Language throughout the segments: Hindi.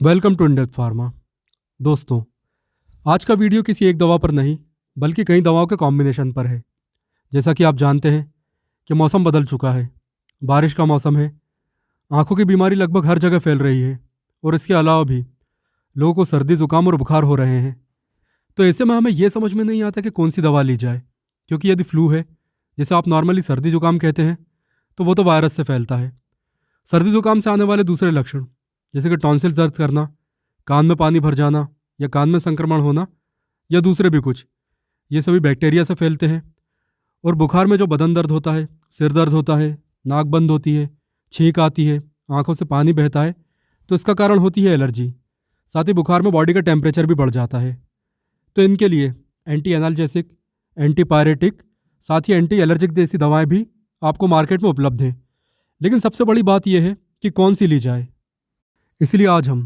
Welcome to in-depth pharma. दोस्तों, आज का वीडियो किसी एक दवा पर नहीं बल्कि कई दवाओं के कॉम्बिनेशन पर है। जैसा कि आप जानते हैं कि मौसम बदल चुका है, बारिश का मौसम है, आंखों की बीमारी लगभग हर जगह फैल रही है और इसके अलावा भी लोगों को सर्दी जुकाम और बुखार हो रहे हैं। तो ऐसे में हमें यह समझ में नहीं आता कि कौन सी दवा ली जाए, क्योंकि यदि फ्लू है, जिसे आप नॉर्मली सर्दी जुकाम कहते हैं, तो वो तो वायरस से फैलता है। सर्दी जुकाम से आने वाले दूसरे लक्षण जैसे कि टॉन्सिल दर्द करना, कान में पानी भर जाना या कान में संक्रमण होना या दूसरे भी कुछ, ये सभी बैक्टीरिया से फैलते हैं। और बुखार में जो बदन दर्द होता है, सिर दर्द होता है, नाक बंद होती है, छींक आती है, आंखों से पानी बहता है, तो इसका कारण होती है एलर्जी। साथ ही बुखार में बॉडी का टेम्परेचर भी बढ़ जाता है। तो इनके लिए एंटी एनाल्जेसिक, एंटीपायरेटिक, साथ ही एंटी एलर्जिक जैसी दवाएं भी आपको मार्केट में उपलब्ध हैं। लेकिन सबसे बड़ी बात यह है कि कौन सी ली जाए। इसलिए आज हम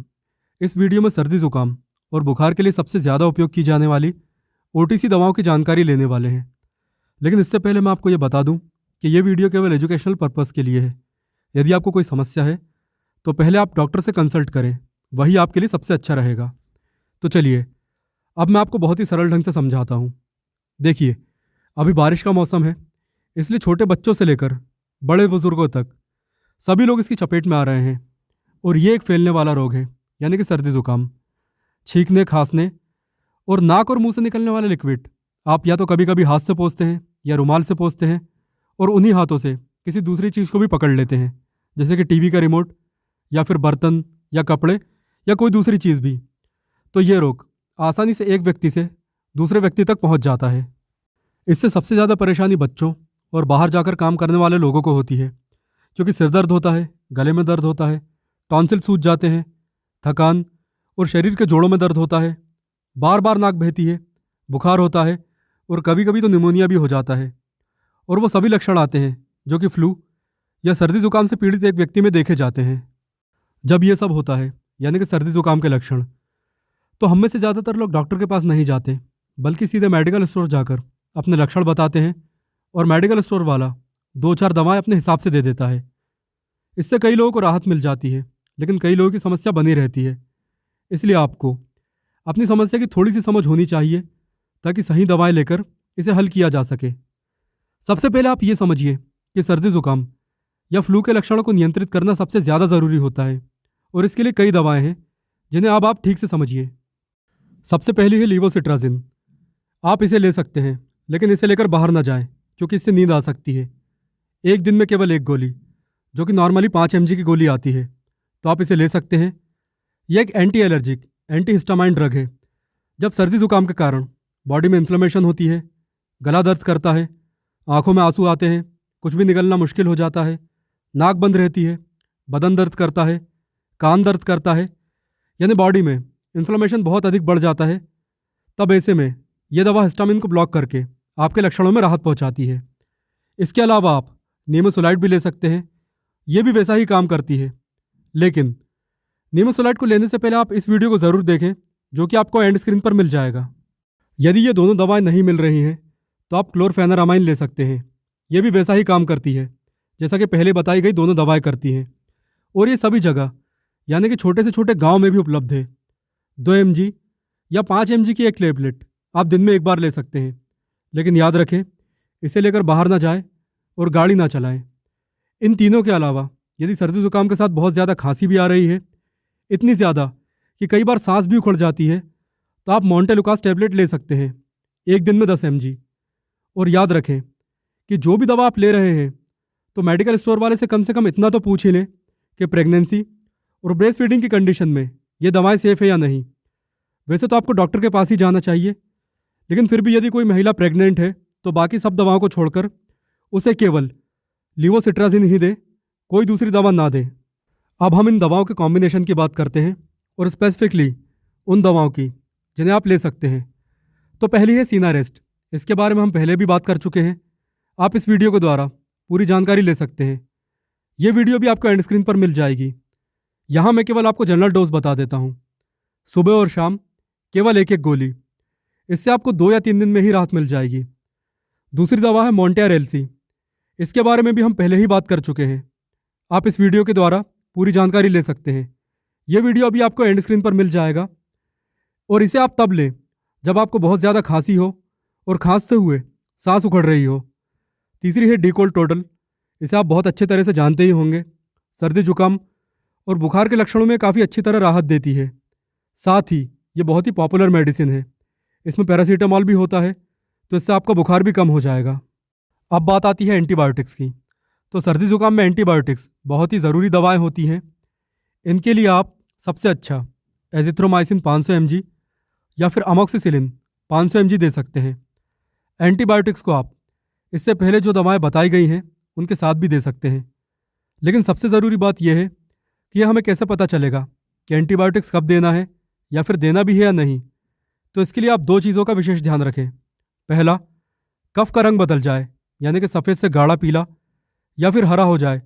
इस वीडियो में सर्दी जुकाम और बुखार के लिए सबसे ज़्यादा उपयोग की जाने वाली ओटीसी दवाओं की जानकारी लेने वाले हैं। लेकिन इससे पहले मैं आपको ये बता दूं कि ये वीडियो केवल एजुकेशनल पर्पस के लिए है। यदि आपको कोई समस्या है तो पहले आप डॉक्टर से कंसल्ट करें, वही आपके लिए सबसे अच्छा रहेगा। तो चलिए, अब मैं आपको बहुत ही सरल ढंग से समझाता हूँ। देखिए, अभी बारिश का मौसम है, इसलिए छोटे बच्चों से लेकर बड़े बुजुर्गों तक सभी लोग इसकी चपेट में आ रहे हैं। और ये एक फैलने वाला रोग है, यानी कि सर्दी जुकाम। छींकने, खांसने और नाक और मुंह से निकलने वाले लिक्विड आप या तो कभी कभी हाथ से पोंछते हैं या रुमाल से पोंछते हैं, और उन्हीं हाथों से किसी दूसरी चीज़ को भी पकड़ लेते हैं, जैसे कि टीवी का रिमोट या फिर बर्तन या कपड़े या कोई दूसरी चीज़ भी। तो ये रोग आसानी से एक व्यक्ति से दूसरे व्यक्ति तक पहुंच जाता है। इससे सबसे ज़्यादा परेशानी बच्चों और बाहर जाकर काम करने वाले लोगों को होती है, क्योंकि सिर दर्द होता है, गले में दर्द होता है, टॉन्सिल सूज जाते हैं, थकान और शरीर के जोड़ों में दर्द होता है, बार बार नाक बहती है, बुखार होता है और कभी कभी तो निमोनिया भी हो जाता है। और वो सभी लक्षण आते हैं जो कि फ्लू या सर्दी जुकाम से पीड़ित एक व्यक्ति में देखे जाते हैं। जब ये सब होता है, यानी कि सर्दी जुकाम के लक्षण, तो हम में से ज़्यादातर लोग डॉक्टर के पास नहीं जाते, बल्कि सीधे मेडिकल स्टोर जाकर अपने लक्षण बताते हैं और मेडिकल स्टोर वाला 2-4 दवाएं अपने हिसाब से दे देता है। इससे कई लोगों को राहत मिल जाती है, लेकिन कई लोगों की समस्या बनी रहती है। इसलिए आपको अपनी समस्या की थोड़ी सी समझ होनी चाहिए, ताकि सही दवाएं लेकर इसे हल किया जा सके। सबसे पहले आप ये समझिए कि सर्दी जुकाम या फ्लू के लक्षणों को नियंत्रित करना सबसे ज़्यादा ज़रूरी होता है, और इसके लिए कई दवाएं हैं जिन्हें अब आप ठीक से समझिए। सबसे पहली है लीवोसिट्राजिन। आप इसे ले सकते हैं, लेकिन इसे लेकर बाहर ना जाएं, क्योंकि इससे नींद आ सकती है। एक दिन में केवल एक गोली, जो कि नॉर्मली 5 mg की गोली आती है, तो आप इसे ले सकते हैं। यह एक anti allergic, anti histamine drug है। जब सर्दी जुकाम के कारण बॉडी में इन्फ्लेमेशन होती है, गला दर्द करता है, आंखों में आंसू आते हैं, कुछ भी निगलना मुश्किल हो जाता है, नाक बंद रहती है, बदन दर्द करता है, कान दर्द करता है, यानी बॉडी में इन्फ्लेमेशन बहुत अधिक बढ़ जाता है, तब ऐसे में यह दवा हिस्टामिन को ब्लॉक करके आपके लक्षणों में राहत पहुंचाती है। इसके अलावा आप निमेसुलाइड भी ले सकते हैं। यह भी वैसा ही काम करती है, लेकिन निमेसुलाइड को लेने से पहले आप इस वीडियो को ज़रूर देखें, जो कि आपको एंड स्क्रीन पर मिल जाएगा। यदि ये दोनों दवाएं नहीं मिल रही हैं, तो आप क्लोरफेनारामाइन ले सकते हैं। यह भी वैसा ही काम करती है जैसा कि पहले बताई गई दोनों दवाएं करती हैं, और ये सभी जगह, यानी कि छोटे से छोटे गाँव में भी उपलब्ध है। 2 mg या 5 mg की एक टेबलेट आप दिन में एक बार ले सकते हैं, लेकिन याद रखें, इसे लेकर बाहर ना जाएं और गाड़ी ना चलाएं। इन तीनों के अलावा यदि सर्दी जुकाम के साथ बहुत ज़्यादा खांसी भी आ रही है, इतनी ज़्यादा कि कई बार सांस भी उखड़ जाती है, तो आप मोंटेलुकास टैबलेट ले सकते हैं, एक दिन में 10 mg। और याद रखें कि जो भी दवा आप ले रहे हैं, तो मेडिकल स्टोर वाले से कम इतना तो पूछ ही लें कि प्रेगनेंसी और ब्रेस्ट फीडिंग की कंडीशन में ये दवाएं सेफ़ है या नहीं। वैसे तो आपको डॉक्टर के पास ही जाना चाहिए, लेकिन फिर भी यदि कोई महिला प्रेग्नेंट है, तो बाकी सब दवाओं को छोड़कर उसे केवल लीवोसिट्राजिन ही दे, कोई दूसरी दवा ना दे। अब हम इन दवाओं के कॉम्बिनेशन की बात करते हैं, और स्पेसिफिकली उन दवाओं की जिन्हें आप ले सकते हैं। तो पहली है सीनारेस्ट। इसके बारे में हम पहले भी बात कर चुके हैं। आप इस वीडियो के द्वारा पूरी जानकारी ले सकते हैं। ये वीडियो भी आपको एंड स्क्रीन पर मिल जाएगी। यहाँ मैं केवल आपको जनरल डोज बता देता हूँ। सुबह और शाम केवल एक एक गोली, इससे आपको 2 या 3 दिन में ही राहत मिल जाएगी। दूसरी दवा है मोंटेयर एलसी। इसके बारे में भी हम पहले ही बात कर चुके हैं। आप इस वीडियो के द्वारा पूरी जानकारी ले सकते हैं। ये वीडियो अभी आपको एंड स्क्रीन पर मिल जाएगा और इसे आप तब लें जब आपको बहुत ज़्यादा खांसी हो और खांसते हुए सांस उखड़ रही हो। तीसरी है डीकोल्ड टोटल। इसे आप बहुत अच्छे तरह से जानते ही होंगे। सर्दी जुकाम और बुखार के लक्षणों में काफ़ी अच्छी तरह राहत देती है। साथ ही ये बहुत ही पॉपुलर मेडिसिन है। इसमें पैरासीटामॉल भी होता है, तो इससे आपका बुखार भी कम हो जाएगा। अब बात आती है एंटीबायोटिक्स की। तो सर्दी जुकाम में एंटीबायोटिक्स बहुत ही ज़रूरी दवाएं होती हैं। इनके लिए आप सबसे अच्छा एजिथ्रोमाइसिन 500 mg या फिर अमोक्सिसिलिन 500 mg दे सकते हैं। एंटीबायोटिक्स को आप इससे पहले जो दवाएं बताई गई हैं उनके साथ भी दे सकते हैं। लेकिन सबसे ज़रूरी बात यह है कि यह हमें कैसे पता चलेगा कि एंटीबायोटिक्स कब देना है या फिर देना भी है या नहीं। तो इसके लिए आप दो चीज़ों का विशेष ध्यान रखें। पहला, कफ का रंग बदल जाए, यानी कि सफ़ेद से गाढ़ा पीला या फिर हरा हो जाए,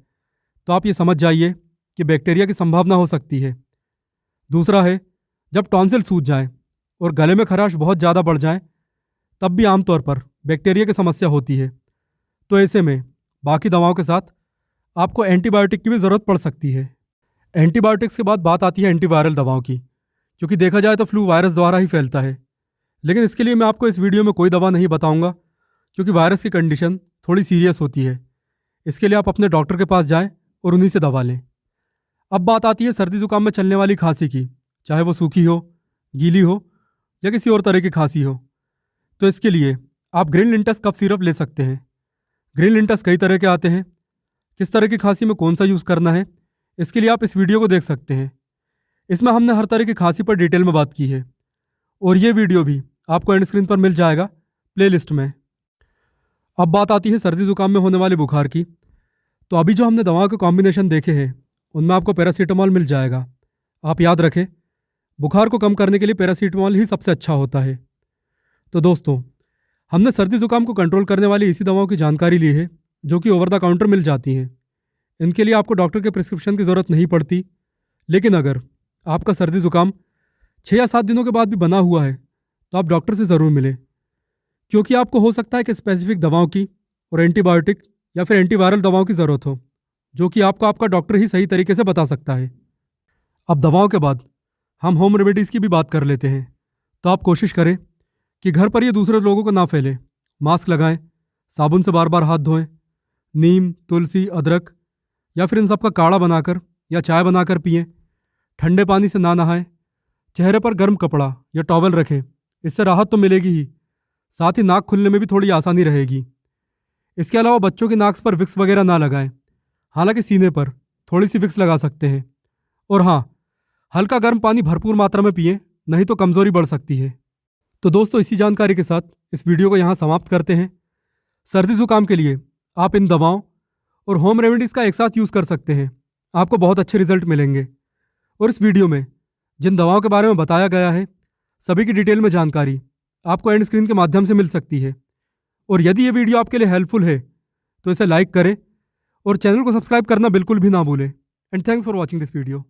तो आप ये समझ जाइए कि बैक्टीरिया की संभावना हो सकती है। दूसरा है, जब टॉन्सिल सूज जाए और गले में खराश बहुत ज़्यादा बढ़ जाए, तब भी आमतौर पर बैक्टीरिया की समस्या होती है। तो ऐसे में बाकी दवाओं के साथ आपको एंटीबायोटिक की भी ज़रूरत पड़ सकती है। एंटीबायोटिक्स के बाद बात आती है एंटीवायरल दवाओं की, क्योंकि देखा जाए तो फ्लू वायरस द्वारा ही फैलता है। लेकिन इसके लिए मैं आपको इस वीडियो में कोई दवा नहीं बताऊंगा, क्योंकि वायरस की कंडीशन थोड़ी सीरियस होती है। इसके लिए आप अपने डॉक्टर के पास जाएं और उन्हीं से दवा लें। अब बात आती है सर्दी जुकाम में चलने वाली खांसी की, चाहे वो सूखी हो, गीली हो या किसी और तरह की खांसी हो। तो इसके लिए आप ग्रीन लिंटस कफ सिरप ले सकते हैं। ग्रीन लिंटस कई तरह के आते हैं। किस तरह की खांसी में कौन सा यूज़ करना है, इसके लिए आप इस वीडियो को देख सकते हैं। इसमें हमने हर तरह की खांसी पर डिटेल में बात की है और ये वीडियो भी आपको एंड स्क्रीन पर मिल जाएगा प्लेलिस्ट में। अब बात आती है सर्दी जुकाम में होने वाले बुखार की। तो अभी जो हमने दवाओं के कॉम्बिनेशन देखे हैं उनमें आपको पैरासीटामॉल मिल जाएगा। आप याद रखें, बुखार को कम करने के लिए पैरासीटामॉल ही सबसे अच्छा होता है। तो दोस्तों, हमने सर्दी जुकाम को कंट्रोल करने वाली इसी दवाओं की जानकारी ली है जो कि ओवर द काउंटर मिल जाती हैं। इनके लिए आपको डॉक्टर के प्रिस्क्रिप्शन की ज़रूरत नहीं पड़ती। लेकिन अगर आपका सर्दी जुकाम 6 या 7 दिनों के बाद भी बना हुआ है तो आप डॉक्टर से ज़रूर मिलें, क्योंकि आपको हो सकता है कि स्पेसिफिक दवाओं की और एंटीबायोटिक या फिर एंटीवायरल दवाओं की ज़रूरत हो, जो कि आपको आपका डॉक्टर ही सही तरीके से बता सकता है। अब दवाओं के बाद हम होम रेमेडीज़ की भी बात कर लेते हैं। तो आप कोशिश करें कि घर पर ये दूसरे लोगों को ना फैले। मास्क लगाएं, साबुन से बार बार हाथ धोएं, नीम, तुलसी, अदरक या फिर इन सब का काढ़ा बनाकर या चाय बनाकर पिएं। ठंडे पानी से ना नहाएं। चेहरे पर गर्म कपड़ा या टॉवल रखें, इससे राहत तो मिलेगी ही, साथ ही नाक खुलने में भी थोड़ी आसानी रहेगी। इसके अलावा बच्चों की नाक पर विक्स वगैरह ना लगाएं। हालांकि सीने पर थोड़ी सी विक्स लगा सकते हैं। और हाँ, हल्का गर्म पानी भरपूर मात्रा में पिएं, नहीं तो कमज़ोरी बढ़ सकती है। तो दोस्तों, इसी जानकारी के साथ इस वीडियो को यहाँ समाप्त करते हैं। सर्दी जुकाम के लिए आप इन दवाओं और होम रेमेडीज़ का एक साथ यूज़ कर सकते हैं। आपको बहुत अच्छे रिजल्ट मिलेंगे। और इस वीडियो में जिन दवाओं के बारे में बताया गया है, सभी की डिटेल में जानकारी आपको एंड स्क्रीन के माध्यम से मिल सकती है। और यदि ये वीडियो आपके लिए हेल्पफुल है तो इसे लाइक करें और चैनल को सब्सक्राइब करना बिल्कुल भी ना भूलें। And thanks for watching this video.